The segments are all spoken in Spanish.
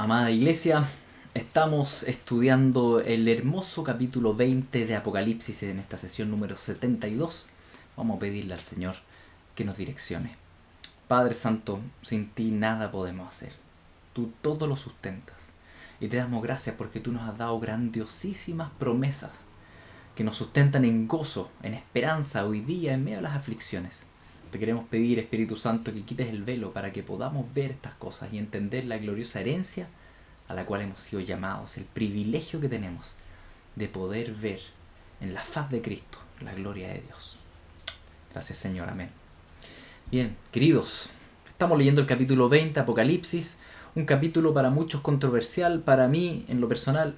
Amada Iglesia, estamos estudiando el hermoso capítulo 20 de Apocalipsis en esta sesión número 72. Vamos a pedirle al Señor que nos direccione. Padre Santo, sin ti nada podemos hacer. Tú todo lo sustentas. Y te damos gracias porque tú nos has dado grandiosísimas promesas que nos sustentan en gozo, en esperanza hoy día en medio de las aflicciones. Te queremos pedir, Espíritu Santo, que quites el velo para que podamos ver estas cosas y entender la gloriosa herencia a la cual hemos sido llamados, el privilegio que tenemos de poder ver en la faz de Cristo la gloria de Dios. Gracias, Señor. Amén. Bien, queridos, estamos leyendo el capítulo 20, Apocalipsis, un capítulo para muchos controversial, para mí, en lo personal,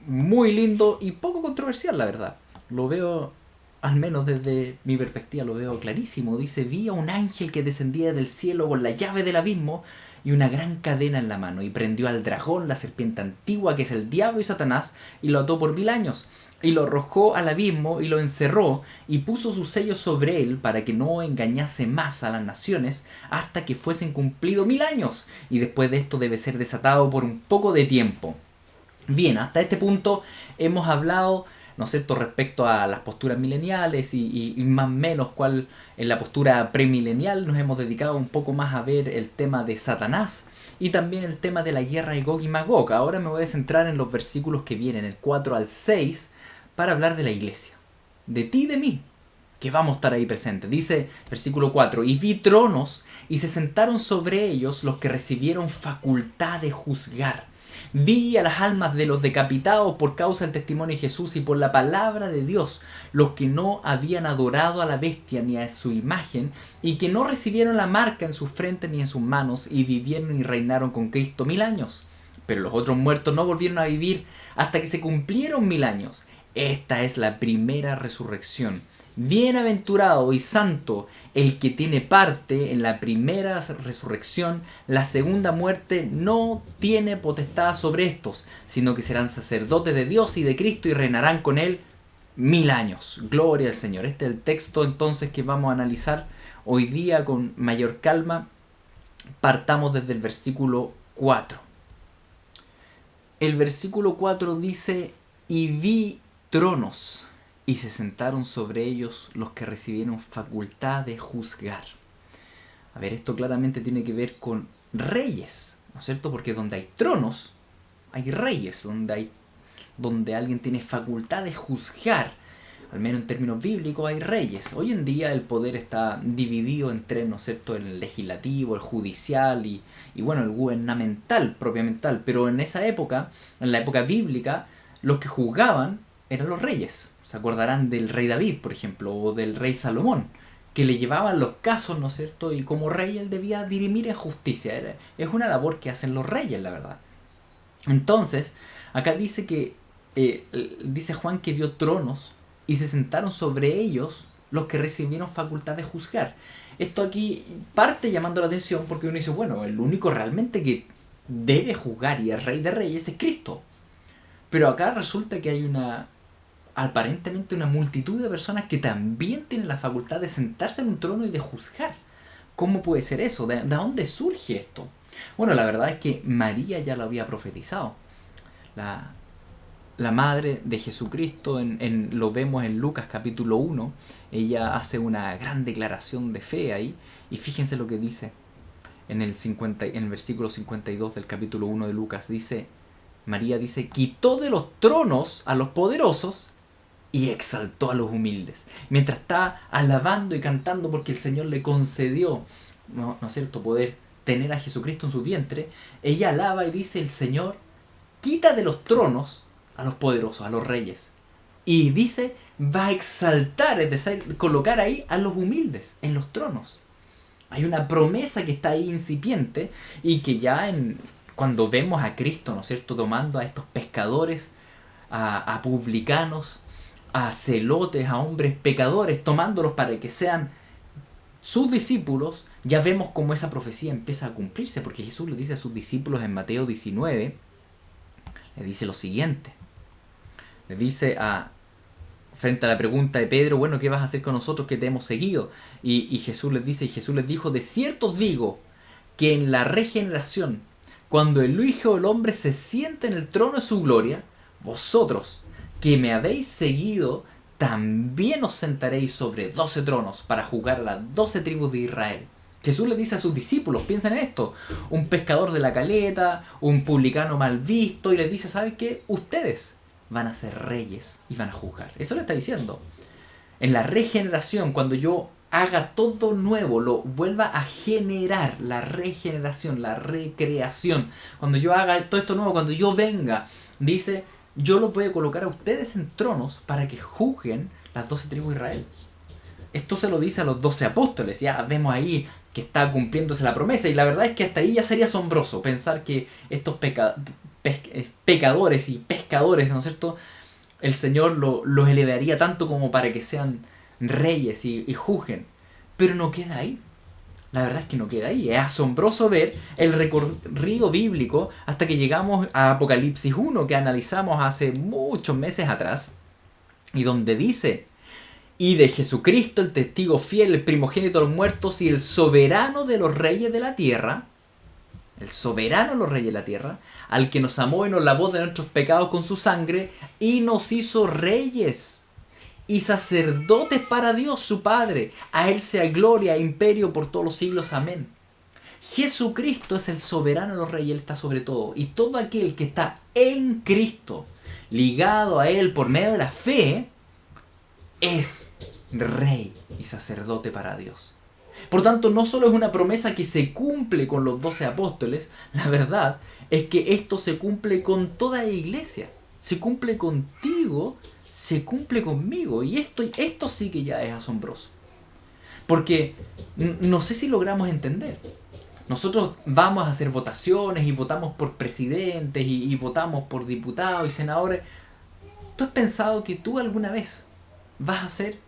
muy lindo y poco controversial, la verdad. Lo veo, al menos desde mi perspectiva, lo veo clarísimo. Dice, vi a un ángel que descendía del cielo con la llave del abismo y una gran cadena en la mano, y prendió al dragón, la serpiente antigua, que es el diablo y Satanás, y lo ató por 1000 años, y lo arrojó al abismo, y lo encerró, y puso su sello sobre él, para que no engañase más a las naciones, hasta que fuesen cumplidos 1000 años, y después de esto debe ser desatado por un poco de tiempo. Bien, hasta este punto hemos hablado, ¿no es cierto?, respecto a las posturas mileniales y más o menos cuál en la postura premilenial. Nos hemos dedicado un poco más a ver el tema de Satanás y también el tema de la guerra de Gog y Magog. Ahora me voy a centrar en los versículos que vienen, el 4 al 6, para hablar de la iglesia, de ti y de mí, que vamos a estar ahí presentes. Dice versículo 4, y vi tronos y se sentaron sobre ellos los que recibieron facultad de juzgar. Vi a las almas de los decapitados por causa del testimonio de Jesús y por la palabra de Dios, los que no habían adorado a la bestia ni a su imagen, y que no recibieron la marca en sus frentes ni en sus manos, y vivieron y reinaron con Cristo 1000 años. Pero los otros muertos no volvieron a vivir hasta que se cumplieron 1000 años. Esta es la primera resurrección. Bienaventurado y santo el que tiene parte en la primera resurrección. La segunda muerte no tiene potestad sobre estos, sino que serán sacerdotes de Dios y de Cristo y reinarán con él 1000 años. Gloria al Señor. Este es el texto entonces que vamos a analizar hoy día con mayor calma. Partamos desde el versículo 4. El versículo 4 dice, y vi tronos, y se sentaron sobre ellos los que recibieron facultad de juzgar. A ver, esto claramente tiene que ver con reyes, ¿no es cierto? Porque donde hay tronos, hay reyes, donde alguien tiene facultad de juzgar. Al menos en términos bíblicos hay reyes. Hoy en día el poder está dividido entre, ¿no es cierto?, el legislativo, el judicial y bueno, el gubernamental, propiamente tal. Pero en esa época, en la época bíblica, los que juzgaban eran los reyes. Se acordarán del rey David, por ejemplo, o del rey Salomón, que le llevaban los casos, ¿no es cierto? Y como rey él debía dirimir en justicia. Es una labor que hacen los reyes, la verdad. Entonces, acá dice que dice Juan que vio tronos y se sentaron sobre ellos los que recibieron facultad de juzgar. Esto aquí parte llamando la atención porque uno dice, bueno, el único realmente que debe juzgar y es rey de reyes es Cristo. Pero acá resulta que hay aparentemente una multitud de personas que también tienen la facultad de sentarse en un trono y de juzgar. ¿Cómo puede ser eso? ¿De dónde surge esto? Bueno, la verdad es que María ya lo había profetizado. La madre de Jesucristo, lo vemos en Lucas capítulo 1, ella hace una gran declaración de fe ahí, y fíjense lo que dice en el versículo 52 del capítulo 1 de Lucas. María dice, quitó de los tronos a los poderosos y exaltó a los humildes. Mientras está alabando y cantando porque el Señor le concedió, ¿no es cierto?, poder tener a Jesucristo en su vientre, ella alaba y dice, el Señor quita de los tronos a los poderosos, a los reyes. Y dice, va a exaltar, es decir, colocar ahí a los humildes en los tronos. Hay una promesa que está ahí incipiente y que ya cuando vemos a Cristo, ¿no es cierto?, tomando a estos pescadores, a publicanos, a celotes, a hombres pecadores, tomándolos para que sean sus discípulos, ya vemos cómo esa profecía empieza a cumplirse, porque Jesús le dice a sus discípulos en Mateo 19, le dice lo siguiente, le dice frente a la pregunta de Pedro, bueno, ¿qué vas a hacer con nosotros que te hemos seguido? Y Jesús les dice, y Jesús les dijo, de cierto os digo, que en la regeneración, cuando el Hijo del Hombre se siente en el trono de su gloria, vosotros que me habéis seguido, también os sentaréis sobre 12 tronos para juzgar a las 12 tribus de Israel. Jesús le dice a sus discípulos, piensen en esto, un pescador de la caleta, un publicano mal visto, y les dice, ¿saben qué? Ustedes van a ser reyes y van a juzgar. Eso le está diciendo. En la regeneración, cuando yo haga todo nuevo, lo vuelva a generar, la regeneración, la recreación, cuando yo haga todo esto nuevo, cuando yo venga, dice, yo los voy a colocar a ustedes en tronos para que juzguen las 12 tribus de Israel. Esto se lo dice a los 12 apóstoles. Ya vemos ahí que está cumpliéndose la promesa. Y la verdad es que hasta ahí ya sería asombroso pensar que estos pecadores y pescadores, ¿no es cierto?, el Señor los elevaría tanto como para que sean reyes y juzguen. Pero no queda ahí. La verdad es que no queda ahí. Es asombroso ver el recorrido bíblico hasta que llegamos a Apocalipsis 1, que analizamos hace muchos meses atrás, y donde dice: y de Jesucristo, el testigo fiel, el primogénito de los muertos y el soberano de los reyes de la tierra, el soberano de los reyes de la tierra, al que nos amó y nos lavó de nuestros pecados con su sangre y nos hizo reyes y sacerdotes para Dios su Padre. A Él sea gloria e imperio por todos los siglos. Amén. Jesucristo es el soberano de los reyes, Él está sobre todo. Y todo aquel que está en Cristo, ligado a Él por medio de la fe, es rey y sacerdote para Dios. Por tanto, no solo es una promesa que se cumple con los 12 apóstoles, la verdad es que esto se cumple con toda la iglesia. Se cumple contigo, se cumple conmigo. Y esto sí que ya es asombroso. Porque no sé si logramos entender. Nosotros vamos a hacer votaciones y votamos por presidentes y votamos por diputados y senadores. ¿Tú has pensado que tú alguna vez vas a ser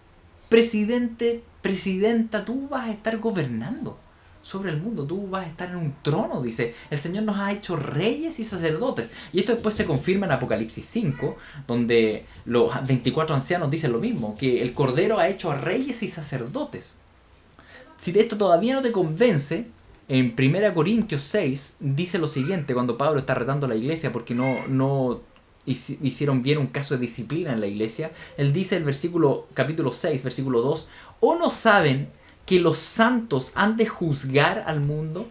presidente, presidenta? Tú vas a estar gobernando sobre el mundo, tú vas a estar en un trono, dice. El Señor nos ha hecho reyes y sacerdotes. Y esto después se confirma en Apocalipsis 5, donde los 24 ancianos dicen lo mismo, que el Cordero ha hecho a reyes y sacerdotes. Si de esto todavía no te convence, en 1 Corintios 6 dice lo siguiente, cuando Pablo está retando a la iglesia porque no hicieron bien un caso de disciplina en la iglesia. Él dice el capítulo 6, versículo 2: ¿o no saben que los santos han de juzgar al mundo?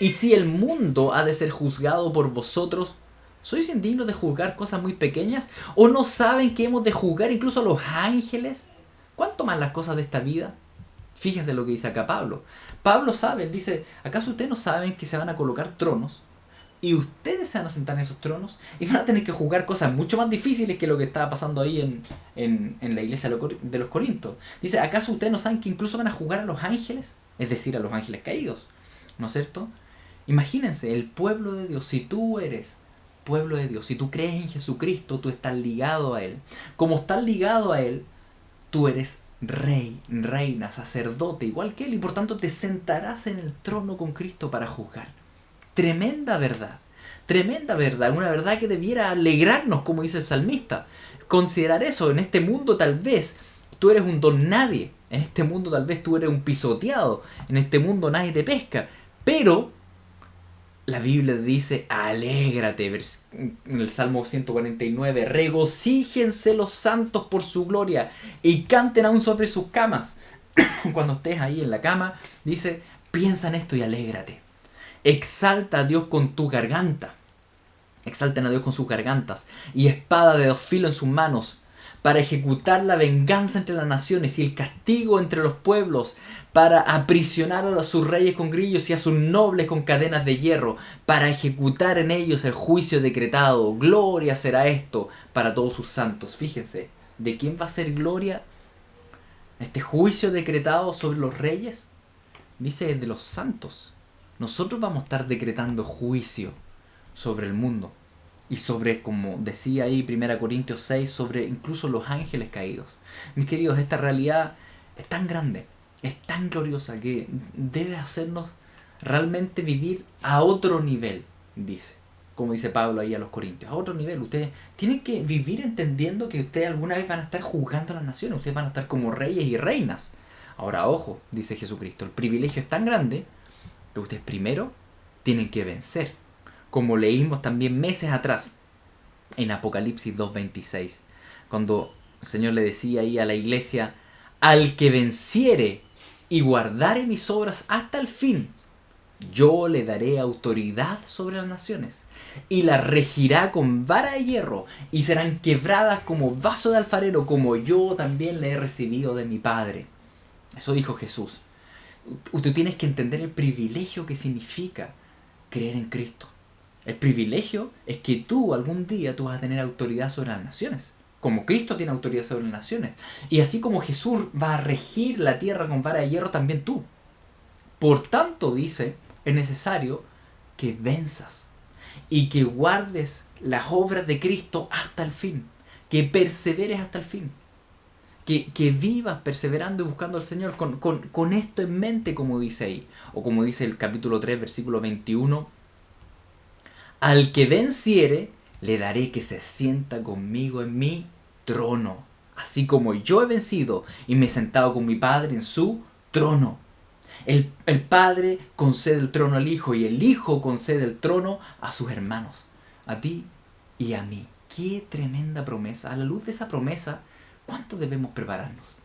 Y si el mundo ha de ser juzgado por vosotros, ¿sois indignos de juzgar cosas muy pequeñas? ¿O no saben que hemos de juzgar incluso a los ángeles? ¿Cuánto más las cosas de esta vida? Fíjense lo que dice acá Pablo. Pablo sabe, dice, ¿acaso ustedes no saben que se van a colocar tronos? Y ustedes se van a sentar en esos tronos y van a tener que juzgar cosas mucho más difíciles que lo que estaba pasando ahí en la iglesia de los Corintios. Dice, ¿acaso ustedes no saben que incluso van a juzgar a los ángeles? Es decir, a los ángeles caídos, ¿no es cierto? Imagínense, el pueblo de Dios, si tú eres pueblo de Dios, si tú crees en Jesucristo, tú estás ligado a Él. Como estás ligado a Él, tú eres rey, reina, sacerdote, igual que Él, y por tanto te sentarás en el trono con Cristo para juzgar. Tremenda verdad, una verdad que debiera alegrarnos, como dice el salmista. Considerar eso, en este mundo tal vez tú eres un don nadie, en este mundo tal vez tú eres un pisoteado, en este mundo nadie te pesca, pero la Biblia dice, alégrate, en el Salmo 149, regocíjense los santos por su gloria y canten aún sobre sus camas. Cuando estés ahí en la cama, dice, piensa en esto y alégrate. Exalta a Dios con tu garganta. Exalten a Dios con sus gargantas. Y espada de 2 filos en sus manos, para ejecutar la venganza entre las naciones y el castigo entre los pueblos, para aprisionar a sus reyes con grillos y a sus nobles con cadenas de hierro, para ejecutar en ellos el juicio decretado. Gloria será esto para todos sus santos. Fíjense, ¿de quién va a ser gloria este juicio decretado sobre los reyes? Dice, de los santos. Nosotros vamos a estar decretando juicio sobre el mundo. Y sobre, como decía ahí 1 Corintios 6, sobre incluso los ángeles caídos. Mis queridos, esta realidad es tan grande, es tan gloriosa, que debe hacernos realmente vivir a otro nivel, dice. Como dice Pablo ahí a los Corintios, a otro nivel. Ustedes tienen que vivir entendiendo que ustedes alguna vez van a estar juzgando a las naciones. Ustedes van a estar como reyes y reinas. Ahora, ojo, dice Jesucristo, el privilegio es tan grande que ustedes primero tienen que vencer como leímos también meses atrás en Apocalipsis 2:26, cuando el Señor le decía ahí a la iglesia: al que venciere y guardare mis obras hasta el fin, yo le daré autoridad sobre las naciones, y las regirá con vara de hierro, y serán quebradas como vaso de alfarero, como yo también le he recibido de mi Padre. Eso dijo Jesús. Tú tienes que entender el privilegio que significa creer en Cristo. El privilegio es que tú algún día tú vas a tener autoridad sobre las naciones, como Cristo tiene autoridad sobre las naciones. Y así como Jesús va a regir la tierra con vara de hierro, también tú. Por tanto, dice, es necesario que venzas y que guardes las obras de Cristo hasta el fin, que perseveres hasta el fin, que vivas perseverando y buscando al Señor con esto en mente, como dice ahí, o como dice el capítulo 3, versículo 21, al que venciere, le daré que se sienta conmigo en mi trono, así como yo he vencido y me he sentado con mi Padre en su trono. El Padre concede el trono al Hijo, y el Hijo concede el trono a sus hermanos, a ti y a mí. ¡Qué tremenda promesa! A la luz de esa promesa, ¿cuánto debemos prepararnos?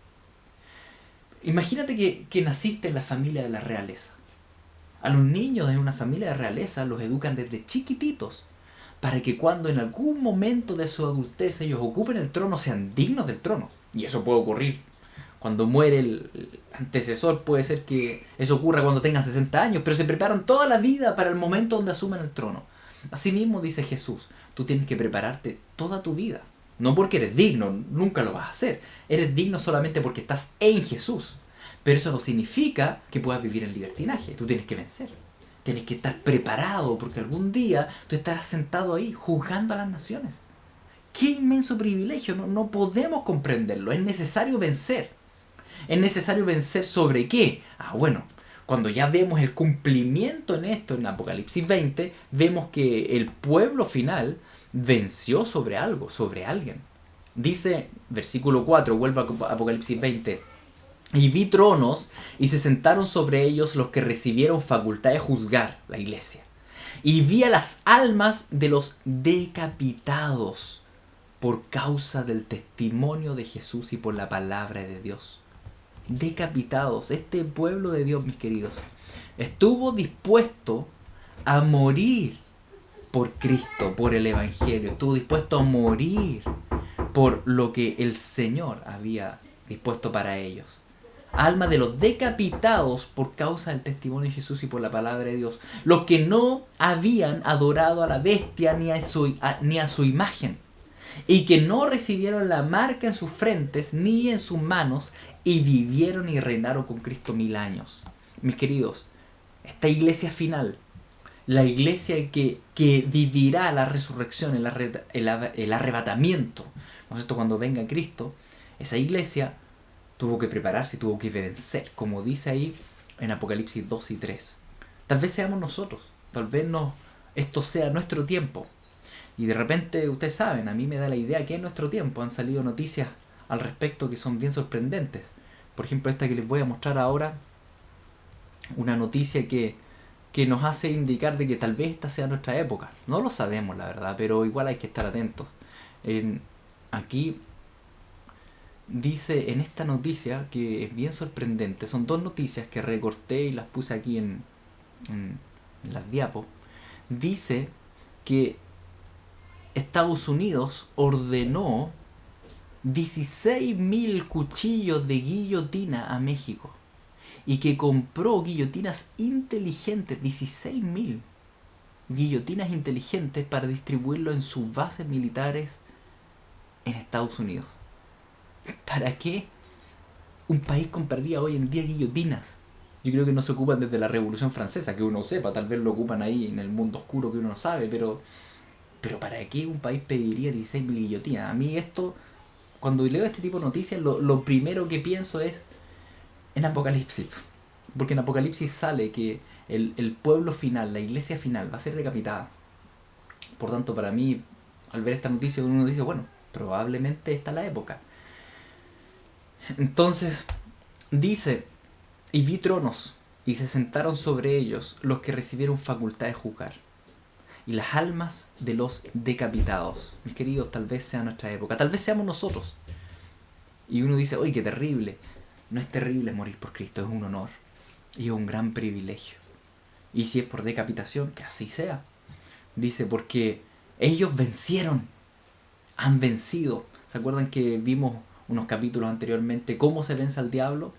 Imagínate que naciste en la familia de la realeza. A los niños en una familia de realeza los educan desde chiquititos para que cuando en algún momento de su adultez ellos ocupen el trono sean dignos del trono. Y eso puede ocurrir cuando muere el antecesor, puede ser que eso ocurra cuando tengan 60 años, pero se preparan toda la vida para el momento donde asuman el trono. Asimismo dice Jesús, tú tienes que prepararte toda tu vida. No porque eres digno, nunca lo vas a hacer. Eres digno solamente porque estás en Jesús. Pero eso no significa que puedas vivir en libertinaje. Tú tienes que vencer. Tienes que estar preparado porque algún día tú estarás sentado ahí juzgando a las naciones. ¡Qué inmenso privilegio! No podemos comprenderlo. Es necesario vencer. ¿Es necesario vencer sobre qué? Bueno, cuando ya vemos el cumplimiento en esto, en Apocalipsis 20, vemos que el pueblo final venció sobre algo, sobre alguien. Dice, versículo 4, vuelve a Apocalipsis 20, y vi tronos, y se sentaron sobre ellos los que recibieron facultad de juzgar, la iglesia. Y vi a las almas de los decapitados por causa del testimonio de Jesús y por la palabra de Dios. Decapitados. Este pueblo de Dios, mis queridos, estuvo dispuesto a morir por Cristo, por el Evangelio. Estuvo dispuesto a morir por lo que el Señor había dispuesto para ellos. Alma de los decapitados por causa del testimonio de Jesús y por la palabra de Dios. Los que no habían adorado a la bestia ni a su imagen, y que no recibieron la marca en sus frentes ni en sus manos, y vivieron y reinaron con Cristo 1000 años. Mis queridos, esta iglesia final, la iglesia que vivirá la resurrección, el arrebatamiento, ¿no es cierto?, cuando venga Cristo, esa iglesia tuvo que prepararse, tuvo que vencer, como dice ahí en Apocalipsis 2 y 3. Tal vez seamos nosotros, tal vez esto sea nuestro tiempo. Y de repente, ustedes saben, a mí me da la idea que es nuestro tiempo. Han salido noticias al respecto que son bien sorprendentes. Por ejemplo, esta que les voy a mostrar ahora, una noticia que nos hace indicar de que tal vez esta sea nuestra época. No lo sabemos, la verdad, pero igual hay que estar atentos. Aquí dice en esta noticia, que es bien sorprendente, son dos noticias que recorté y las puse aquí en las diapos. Dice que Estados Unidos ordenó 16.000 cuchillos de guillotina a México, y que compró guillotinas inteligentes, 16.000 guillotinas inteligentes para distribuirlo en sus bases militares en Estados Unidos. ¿Para qué un país compraría hoy en día guillotinas? Yo creo que no se ocupan desde la Revolución Francesa, que uno sepa, tal vez lo ocupan ahí en el mundo oscuro que uno no sabe, pero ¿para qué un país pediría 16.000 guillotinas? A mí esto, cuando leo este tipo de noticias, lo primero que pienso es en Apocalipsis. Porque en Apocalipsis sale que el pueblo final, la iglesia final, va a ser decapitada. Por tanto, para mí, al ver esta noticia, uno dice, bueno, probablemente esta es la época. Entonces, dice, y vi tronos, y se sentaron sobre ellos los que recibieron facultad de juzgar. y las almas de los decapitados. Mis queridos, tal vez sea nuestra época, tal vez seamos nosotros. Y uno dice, ¡uy, qué terrible! No es terrible morir por Cristo, es un honor y es un gran privilegio. Y si es por decapitación, que así sea. Dice, porque ellos vencieron, han vencido. ¿Se acuerdan que vimos unos capítulos anteriormente cómo se vence al diablo?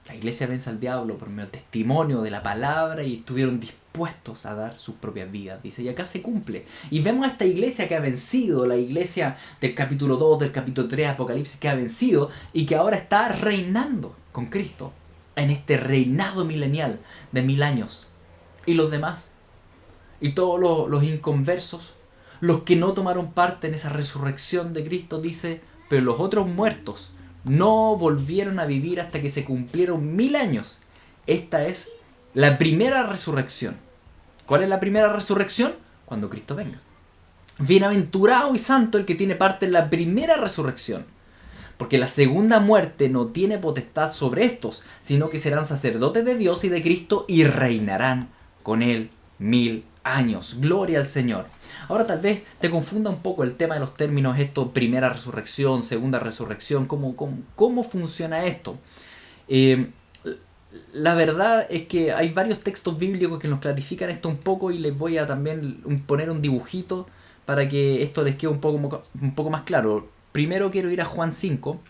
La iglesia vence al diablo por medio del testimonio de la palabra y estuvieron dispuestos a dar sus propias vidas, dice, y acá se cumple. Y vemos a esta iglesia que ha vencido, la iglesia del capítulo 2, del capítulo 3 de Apocalipsis, que ha vencido y que ahora está reinando con Cristo en este reinado milenial de 1000 años. Y los demás, y todos los inconversos, los que no tomaron parte en esa resurrección de Cristo, dice, pero los otros muertos no volvieron a vivir hasta que se cumplieron 1000 años. Esta es la primera resurrección. ¿Cuál es la primera resurrección? Cuando Cristo venga. Bienaventurado y santo el que tiene parte en la primera resurrección. Porque la segunda muerte no tiene potestad sobre estos, sino que serán sacerdotes de Dios y de Cristo y reinarán con él 1000 años. Gloria al Señor. Ahora tal vez te confunda un poco el tema de los términos, esto, primera resurrección, segunda resurrección, cómo funciona esto. La verdad es que hay varios textos bíblicos que nos clarifican esto un poco y les voy a también poner un dibujito para que esto les quede un poco más claro. Primero quiero ir a Juan 5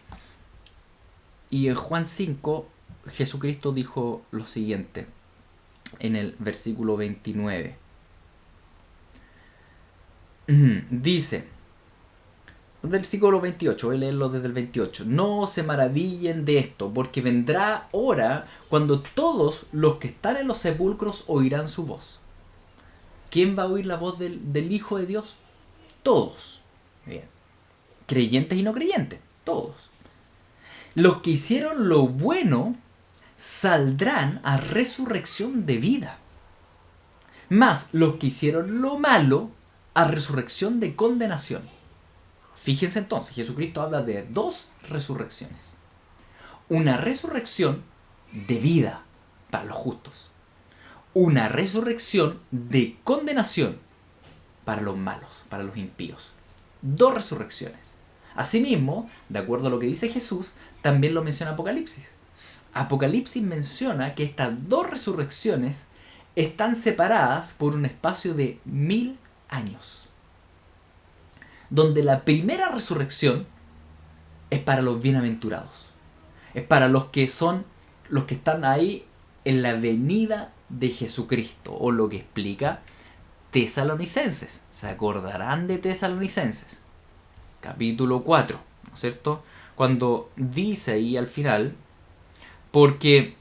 y en Juan 5 Jesucristo dijo lo siguiente en el versículo 29. Dice, versículo 28, voy a leerlo desde el 28. No se maravillen de esto, porque vendrá hora cuando todos los que están en los sepulcros oirán su voz. ¿Quién va a oír la voz del Hijo de Dios? Todos. Bien. Creyentes y no creyentes, todos. Los que hicieron lo bueno saldrán a resurrección de vida. Mas los que hicieron lo malo a resurrección de condenación. Fíjense entonces, Jesucristo habla de dos resurrecciones. Una resurrección de vida para los justos. Una resurrección de condenación para los malos, para los impíos. Dos resurrecciones. Asimismo, de acuerdo a lo que dice Jesús, también lo menciona Apocalipsis. Apocalipsis menciona que estas dos resurrecciones están separadas por un espacio de 1000 años. Donde la primera resurrección es para los bienaventurados. Es para los que están ahí en la venida de Jesucristo. O lo que explica Tesalonicenses. ¿Se acordarán de Tesalonicenses? Capítulo 4, ¿no es cierto? Cuando dice ahí al final, porque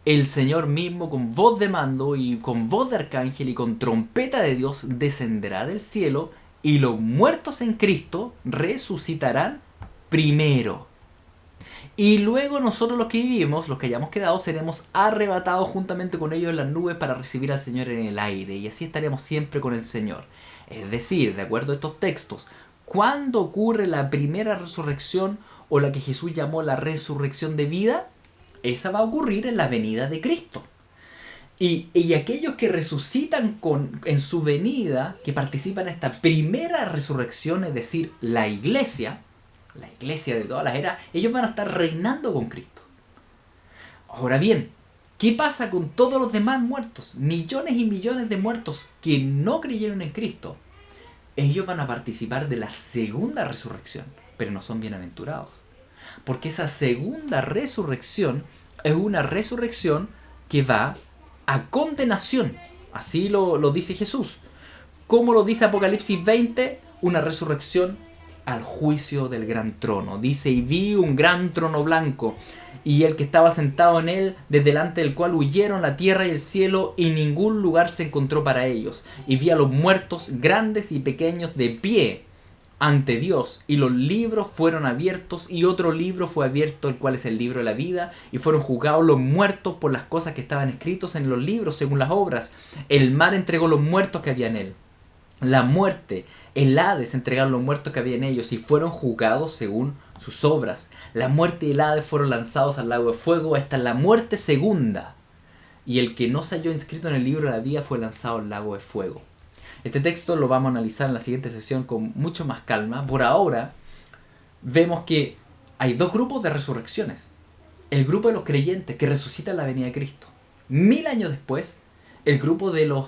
el Señor mismo con voz de mando y con voz de arcángel y con trompeta de Dios descenderá del cielo y los muertos en Cristo resucitarán primero. Y luego nosotros los que vivimos, los que hayamos quedado, seremos arrebatados juntamente con ellos en las nubes para recibir al Señor en el aire. Y así estaremos siempre con el Señor. Es decir, de acuerdo a estos textos, ¿cuándo ocurre la primera resurrección o la que Jesús llamó la resurrección de vida? Esa va a ocurrir en la venida de Cristo. Y aquellos que resucitan en su venida, que participan en esta primera resurrección, es decir, la iglesia de todas las eras, ellos van a estar reinando con Cristo. Ahora bien, ¿qué pasa con todos los demás muertos? Millones y millones de muertos que no creyeron en Cristo. Ellos van a participar de la segunda resurrección, pero no son bienaventurados. Porque esa segunda resurrección es una resurrección que va a condenación. Así lo dice Jesús. ¿Cómo lo dice Apocalipsis 20? Una resurrección al juicio del gran trono. Dice, y vi un gran trono blanco, y el que estaba sentado en él, desde delante del cual huyeron la tierra y el cielo, y ningún lugar se encontró para ellos. Y vi a los muertos, grandes y pequeños, de pie ante Dios, y los libros fueron abiertos, y otro libro fue abierto, el cual es el libro de la vida, y fueron juzgados los muertos por las cosas que estaban escritos en los libros según las obras. El mar entregó los muertos que había en él. La muerte, el Hades entregaron los muertos que había en ellos y fueron juzgados según sus obras. La muerte y el Hades fueron lanzados al lago de fuego. Esta es la muerte segunda. Y el que no se halló inscrito en el libro de la vida fue lanzado al lago de fuego. Este texto lo vamos a analizar en la siguiente sesión con mucho más calma. Por ahora, vemos que hay dos grupos de resurrecciones. El grupo de los creyentes que resucitan la venida de Cristo. 1000 años después, el grupo de los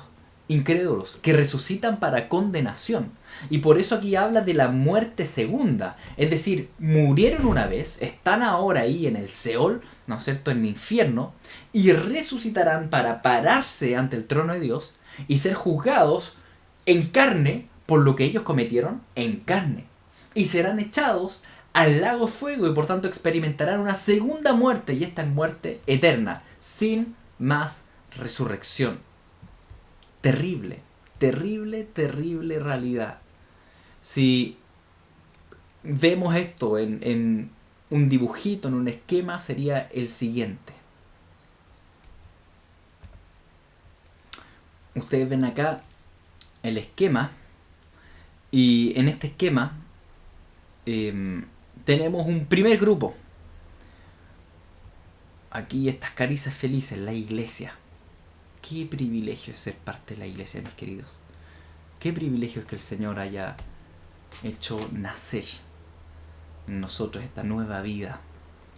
incrédulos que resucitan para condenación. Y por eso aquí habla de la muerte segunda. Es decir, murieron una vez, están ahora ahí en el Seol, ¿no es cierto?, en el infierno, y resucitarán para pararse ante el trono de Dios y ser juzgados en carne por lo que ellos cometieron en carne. Y serán echados al lago de fuego y por tanto experimentarán una segunda muerte, y esta es muerte eterna, sin más resurrección. Terrible, terrible, terrible realidad. Si vemos esto en un dibujito, en un esquema, sería el siguiente. Ustedes ven acá el esquema, y en este esquema tenemos un primer grupo. Aquí estas caricias felices, la iglesia. Qué privilegio es ser parte de la iglesia, mis queridos. Qué privilegio es que el Señor haya hecho nacer en nosotros esta nueva vida,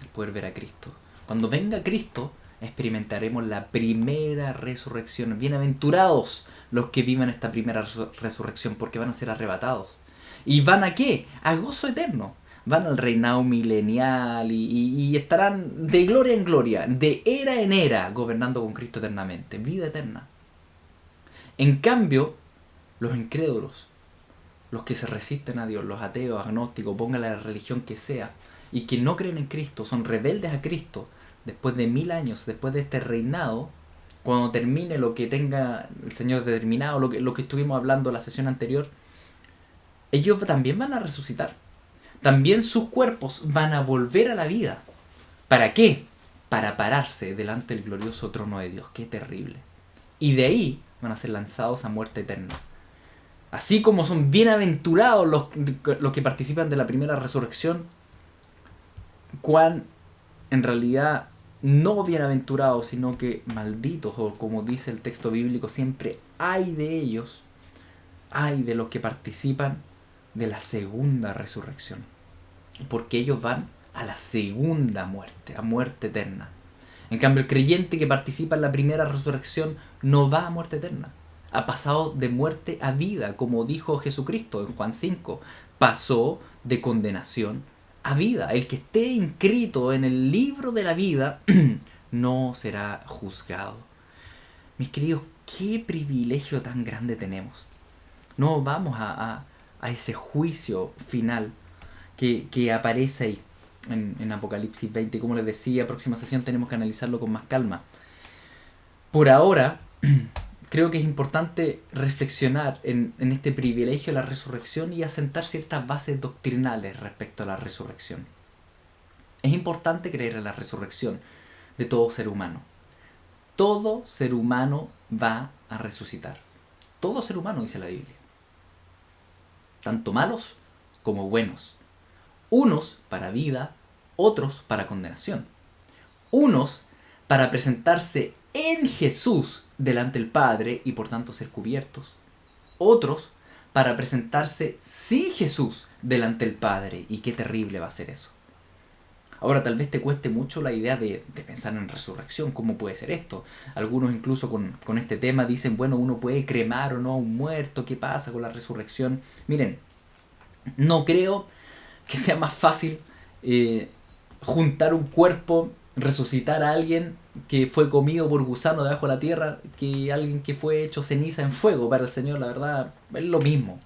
el poder ver a Cristo. Cuando venga Cristo, experimentaremos la primera resurrección. Bienaventurados los que vivan esta primera resurrección, porque van a ser arrebatados. ¿Y van a qué? A gozo eterno. Van al reinado milenial y estarán de gloria en gloria, de era en era, gobernando con Cristo eternamente. Vida eterna. En cambio, los incrédulos, los que se resisten a Dios, los ateos, agnósticos, póngale la religión que sea, y que no creen en Cristo, son rebeldes a Cristo, después de 1000 años, después de este reinado, cuando termine lo que tenga el Señor determinado, lo que estuvimos hablando en la sesión anterior, ellos también van a resucitar. También sus cuerpos van a volver a la vida. ¿Para qué? Para pararse delante del glorioso trono de Dios. ¡Qué terrible! Y de ahí van a ser lanzados a muerte eterna. Así como son bienaventurados los que participan de la primera resurrección, cuán en realidad no bienaventurados, sino que malditos, o como dice el texto bíblico, siempre hay de ellos, hay de los que participan de la segunda resurrección, porque ellos van a la segunda muerte, a muerte eterna. En cambio, el creyente que participa en la primera resurrección no va a muerte eterna, ha pasado de muerte a vida, como dijo Jesucristo en Juan 5, pasó de condenación a vida. El que esté inscrito en el libro de la vida no será juzgado. Mis queridos, qué privilegio tan grande tenemos. No vamos a ese juicio final que aparece ahí en Apocalipsis 20. Como les decía, próxima sesión tenemos que analizarlo con más calma. Por ahora, creo que es importante reflexionar en este privilegio de la resurrección y asentar ciertas bases doctrinales respecto a la resurrección. Es importante creer en la resurrección de todo ser humano. Todo ser humano va a resucitar. Todo ser humano, dice la Biblia. Tanto malos como buenos. Unos para vida, otros para condenación. Unos para presentarse en Jesús delante del Padre y por tanto ser cubiertos. Otros para presentarse sin Jesús delante del Padre, y qué terrible va a ser eso. Ahora tal vez te cueste mucho la idea de pensar en resurrección. ¿Cómo puede ser esto? Algunos incluso con este tema dicen, bueno, uno puede cremar o no a un muerto. ¿Qué pasa con la resurrección? Miren, no creo que sea más fácil juntar un cuerpo, resucitar a alguien que fue comido por gusano debajo de la tierra, que alguien que fue hecho ceniza en fuego. Para el Señor, la verdad, es lo mismo.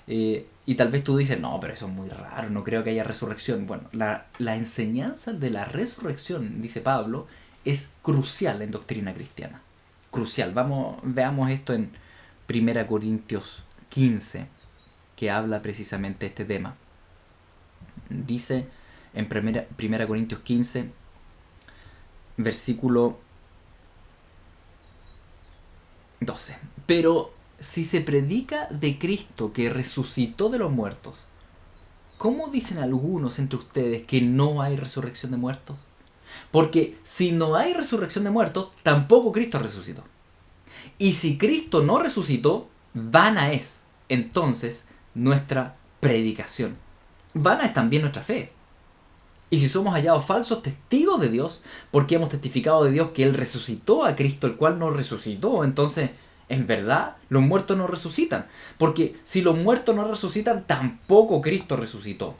Y tal vez tú dices, no, pero eso es muy raro, no creo que haya resurrección. Bueno, la enseñanza de la resurrección, dice Pablo, es crucial en doctrina cristiana. Crucial. Veamos esto en 1 Corintios 15, que habla precisamente de este tema. Dice en 1 Corintios 15, versículo 12. Pero si se predica de Cristo que resucitó de los muertos, ¿cómo dicen algunos entre ustedes que no hay resurrección de muertos? Porque si no hay resurrección de muertos, tampoco Cristo resucitó. Y si Cristo no resucitó, vana es entonces nuestra predicación. Vana es también nuestra fe. Y si somos hallados falsos testigos de Dios, porque hemos testificado de Dios que Él resucitó a Cristo, el cual no resucitó, entonces, en verdad, los muertos no resucitan. Porque si los muertos no resucitan, tampoco Cristo resucitó.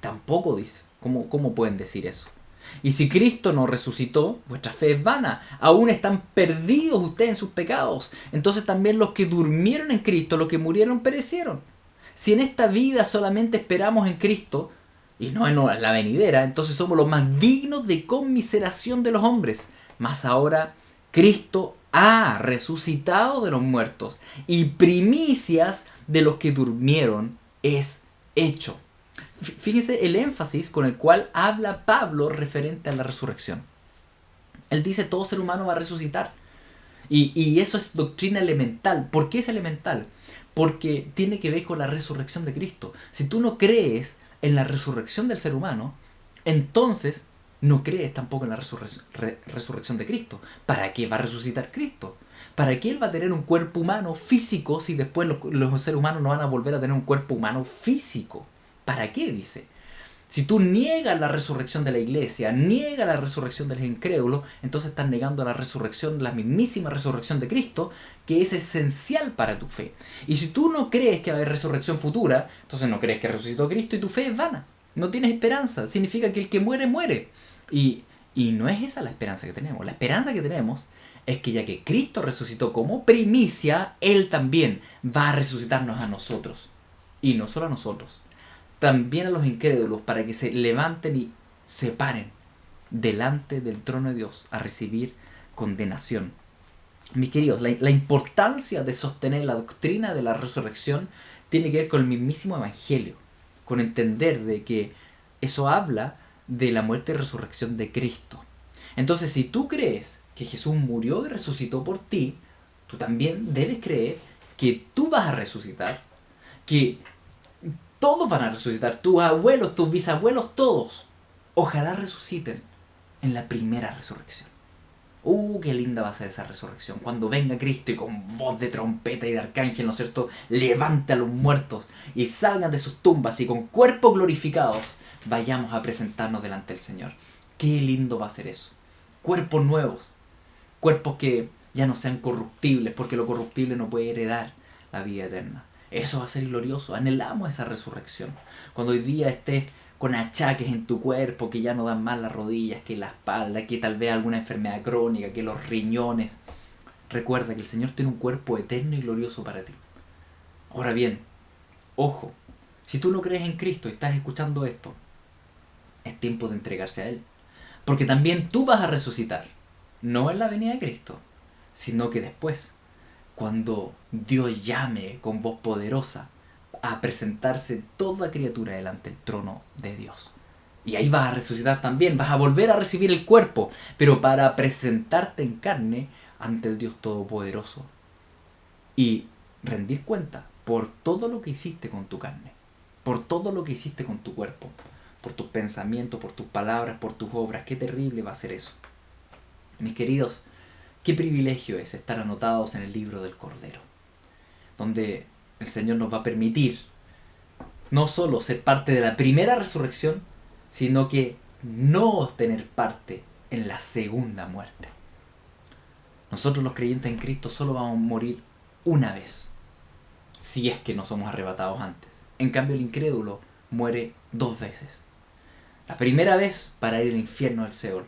Tampoco dice. ¿Cómo pueden decir eso? Y si Cristo no resucitó, vuestra fe es vana. Aún están perdidos ustedes en sus pecados. Entonces también los que durmieron en Cristo, los que murieron, perecieron. Si en esta vida solamente esperamos en Cristo, y no en la venidera, entonces somos los más dignos de conmiseración de los hombres. Mas ahora Cristo ha resucitado de los muertos, y primicias de los que durmieron es hecho. Fíjense el énfasis con el cual habla Pablo referente a la resurrección. Él dice todo ser humano va a resucitar. Y eso es doctrina elemental. ¿Por qué es elemental? Porque tiene que ver con la resurrección de Cristo. Si tú no crees en la resurrección del ser humano, entonces no crees tampoco en la resurrección de Cristo. ¿Para qué va a resucitar Cristo? ¿Para qué Él va a tener un cuerpo humano físico si después los seres humanos no van a volver a tener un cuerpo humano físico? ¿Para qué? Dice. Si tú niegas la resurrección de la iglesia, niegas la resurrección de los incrédulos, entonces estás negando la resurrección, la mismísima resurrección de Cristo, que es esencial para tu fe. Y si tú no crees que va a haber resurrección futura, entonces no crees que resucitó Cristo y tu fe es vana. No tienes esperanza. Significa que el que muere, muere. Y no es esa la esperanza que tenemos. La esperanza que tenemos es que ya que Cristo resucitó como primicia, Él también va a resucitarnos a nosotros. Y no solo a nosotros, también a los incrédulos, para que se levanten y se paren delante del trono de Dios a recibir condenación. Mis queridos, la importancia de sostener la doctrina de la resurrección tiene que ver con el mismísimo evangelio, con entender de que eso habla de la muerte y resurrección de Cristo. Entonces, si tú crees que Jesús murió y resucitó por ti, tú también debes creer que tú vas a resucitar, que todos van a resucitar, tus abuelos, tus bisabuelos, todos. Ojalá resuciten en la primera resurrección. Qué linda va a ser esa resurrección. Cuando venga Cristo y con voz de trompeta y de arcángel, ¿no es cierto?, levante a los muertos y salgan de sus tumbas y con cuerpos glorificados vayamos a presentarnos delante del Señor. Qué lindo va a ser eso. Cuerpos nuevos. Cuerpos que ya no sean corruptibles, porque lo corruptible no puede heredar la vida eterna. Eso va a ser glorioso. Anhelamos esa resurrección. Cuando hoy día estés con achaques en tu cuerpo, que ya no dan más las rodillas, que la espalda, que tal vez alguna enfermedad crónica, que los riñones. Recuerda que el Señor tiene un cuerpo eterno y glorioso para ti. Ahora bien, ojo, si tú no crees en Cristo y estás escuchando esto, es tiempo de entregarse a Él. Porque también tú vas a resucitar. No en la venida de Cristo, sino que después, cuando Dios llame con voz poderosa a presentarse toda criatura delante del trono de Dios. Y ahí vas a resucitar también, vas a volver a recibir el cuerpo, pero para presentarte en carne ante el Dios Todopoderoso. Y rendir cuenta por todo lo que hiciste con tu carne, por todo lo que hiciste con tu cuerpo, por tus pensamientos, por tus palabras, por tus obras. Qué terrible va a ser eso. Mis queridos, qué privilegio es estar anotados en el libro del Cordero, donde el Señor nos va a permitir no solo ser parte de la primera resurrección, sino que no tener parte en la segunda muerte. Nosotros los creyentes en Cristo solo vamos a morir una vez, si es que no somos arrebatados antes. En cambio, el incrédulo muere 2 veces. La primera vez para ir al infierno del Seol.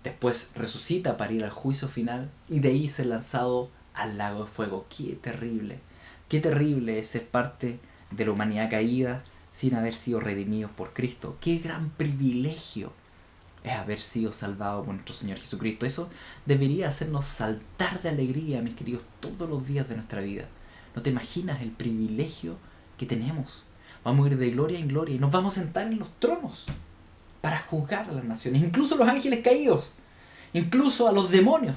Después resucita para ir al juicio final y de ahí ser lanzado al lago de fuego. ¡Qué terrible! Qué terrible es ser parte de la humanidad caída sin haber sido redimidos por Cristo. Qué gran privilegio es haber sido salvados por nuestro Señor Jesucristo. Eso debería hacernos saltar de alegría, mis queridos, todos los días de nuestra vida. No te imaginas el privilegio que tenemos. Vamos a ir de gloria en gloria y nos vamos a sentar en los tronos para juzgar a las naciones. Incluso los ángeles caídos, incluso a los demonios,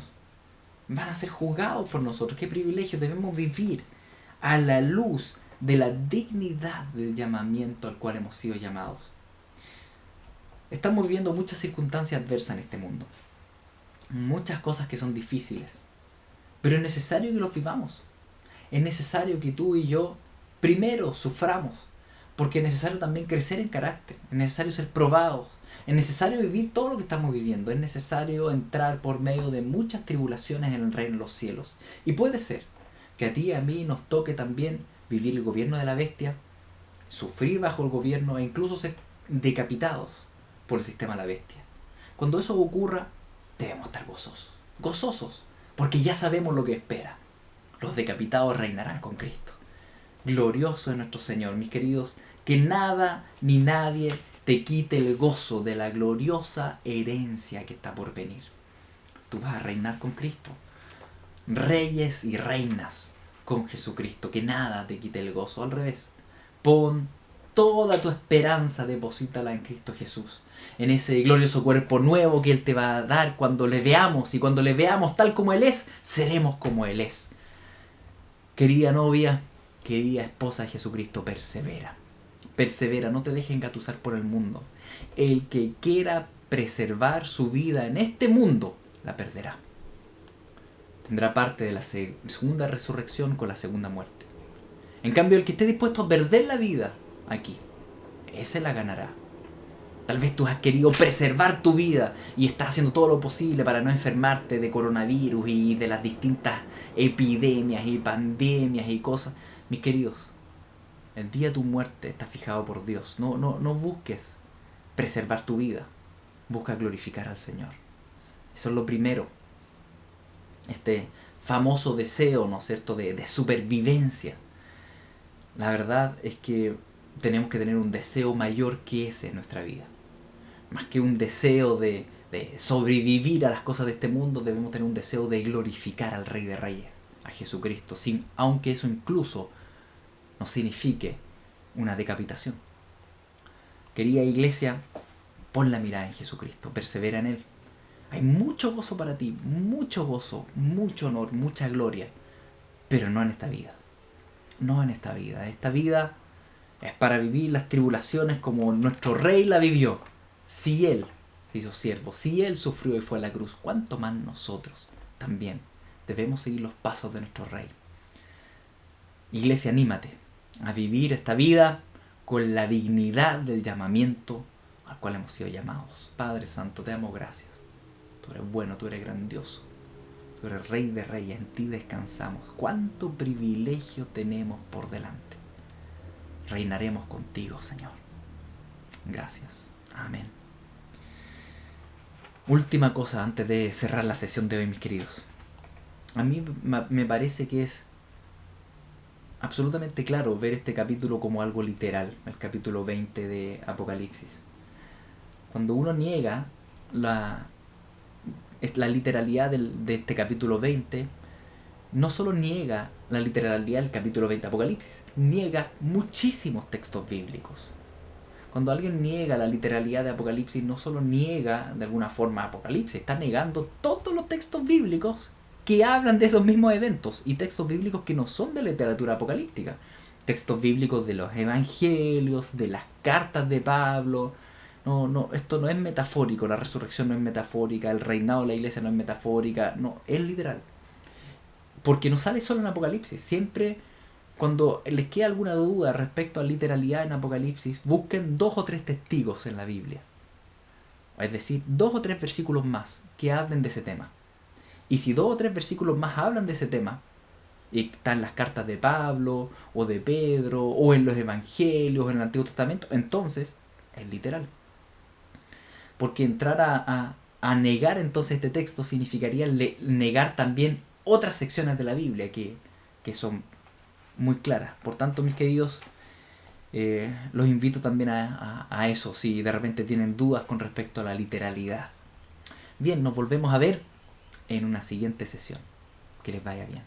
van a ser juzgados por nosotros. Qué privilegio. Debemos vivir a la luz de la dignidad del llamamiento al cual hemos sido llamados. Estamos viviendo muchas circunstancias adversas en este mundo, muchas cosas que son difíciles, pero es necesario que los vivamos. es necesario que tú y yo primero suframos, porque es necesario también crecer en carácter, es necesario ser probados, es necesario vivir todo lo que estamos viviendo, es necesario entrar por medio de muchas tribulaciones en el reino de los cielos. Y puede ser que a ti y a mí nos toque también vivir el gobierno de la bestia, sufrir bajo el gobierno e incluso ser decapitados por el sistema de la bestia. Cuando eso ocurra, debemos estar gozosos, gozosos, porque ya sabemos lo que espera. Los decapitados reinarán con Cristo. Glorioso es nuestro Señor, mis queridos, que nada ni nadie te quite el gozo de la gloriosa herencia que está por venir. Tú vas a reinar con Cristo. Reyes y reinas con Jesucristo, que nada te quite el gozo, al revés. Pon toda tu esperanza, deposítala en Cristo Jesús, en ese glorioso cuerpo nuevo que Él te va a dar cuando le veamos, y cuando le veamos tal como Él es, seremos como Él es. Querida novia, querida esposa de Jesucristo, persevera. Persevera, no te dejes engatusar por el mundo. El que quiera preservar su vida en este mundo, la perderá. Tendrá parte de la segunda resurrección con la segunda muerte. En cambio, el que esté dispuesto a perder la vida aquí, ese la ganará. Tal vez tú has querido preservar tu vida y estás haciendo todo lo posible para no enfermarte de coronavirus y de las distintas epidemias y pandemias y cosas. Mis queridos, el día de tu muerte está fijado por Dios. No busques preservar tu vida. Busca glorificar al Señor. Eso es lo primero. Este famoso deseo, ¿no es cierto?, de supervivencia. La verdad es que tenemos que tener un deseo mayor que ese en nuestra vida. Más que un deseo de sobrevivir a las cosas de este mundo, debemos tener un deseo de glorificar al Rey de Reyes, a Jesucristo, aunque eso incluso no signifique una decapitación. Querida iglesia, pon la mirada en Jesucristo, persevera en Él. Hay mucho gozo para ti, mucho gozo, mucho honor, mucha gloria, pero no en esta vida. No en esta vida. Esta vida es para vivir las tribulaciones como nuestro Rey la vivió. Si Él se hizo siervo, si Él sufrió y fue a la cruz, ¿cuánto más nosotros también debemos seguir los pasos de nuestro Rey? Iglesia, anímate a vivir esta vida con la dignidad del llamamiento al cual hemos sido llamados. Padre Santo, te damos gracias. Tú eres bueno, tú eres grandioso. Tú eres Rey de Reyes, en ti descansamos. ¿Cuánto privilegio tenemos por delante? Reinaremos contigo, Señor. Gracias. Amén. Última cosa antes de cerrar la sesión de hoy, mis queridos. A mí me parece que es absolutamente claro ver este capítulo como algo literal, el capítulo 20 de Apocalipsis. Cuando uno niega la literalidad de este capítulo 20, no solo niega la literalidad del capítulo 20 de Apocalipsis, niega muchísimos textos bíblicos. Cuando alguien niega la literalidad de Apocalipsis, no solo niega de alguna forma Apocalipsis, está negando todos los textos bíblicos que hablan de esos mismos eventos, y textos bíblicos que no son de literatura apocalíptica. Textos bíblicos de los evangelios, de las cartas de Pablo. No, esto no es metafórico, la resurrección no es metafórica, el reinado de la iglesia no es metafórica, no, es literal. Porque no sale solo en Apocalipsis. Siempre, cuando les queda alguna duda respecto a literalidad en Apocalipsis, busquen 2 o 3 testigos en la Biblia. Es decir, 2 o 3 versículos más que hablen de ese tema. Y si 2 o 3 versículos más hablan de ese tema, y están las cartas de Pablo, o de Pedro, o en los evangelios, o en el Antiguo Testamento, entonces es literal. Porque entrar a negar entonces este texto significaría negar también otras secciones de la Biblia que son muy claras. Por tanto, mis queridos, los invito también a eso, si de repente tienen dudas con respecto a la literalidad. Bien, nos volvemos a ver en una siguiente sesión. Que les vaya bien.